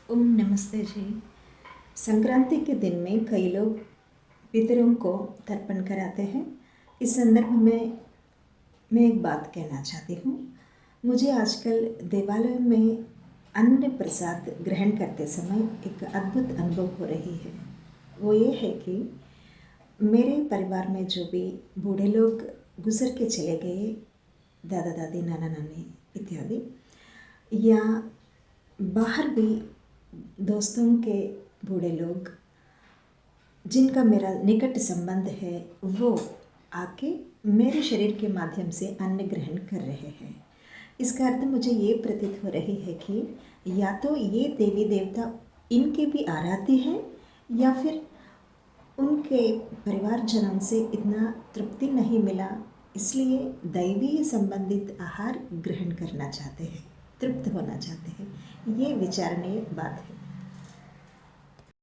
ओम नमस्ते जी। संक्रांति के दिन में कई लोग पितरों को तर्पण कराते हैं। इस संदर्भ में मैं एक बात कहना चाहती हूँ। मुझे आजकल देवालय में अन्न प्रसाद ग्रहण करते समय एक अद्भुत अनुभव हो रही है। वो ये है कि मेरे परिवार में जो भी बूढ़े लोग गुजर के चले गए, दादा दादी, नाना नानी इत्यादि, या बाहर भी दोस्तों के बूढ़े लोग जिनका मेरा निकट संबंध है, वो आके मेरे शरीर के माध्यम से अन्न ग्रहण कर रहे हैं। इसका अर्थ मुझे ये प्रतीत हो रही है कि या तो ये देवी देवता इनके भी आराध्य हैं, या फिर उनके परिवारजनों से इतना तृप्ति नहीं मिला, इसलिए दैवीय संबंधित आहार ग्रहण करना चाहते हैं, तृप्त होना चाहते हैं। ये विचारणीय बात है।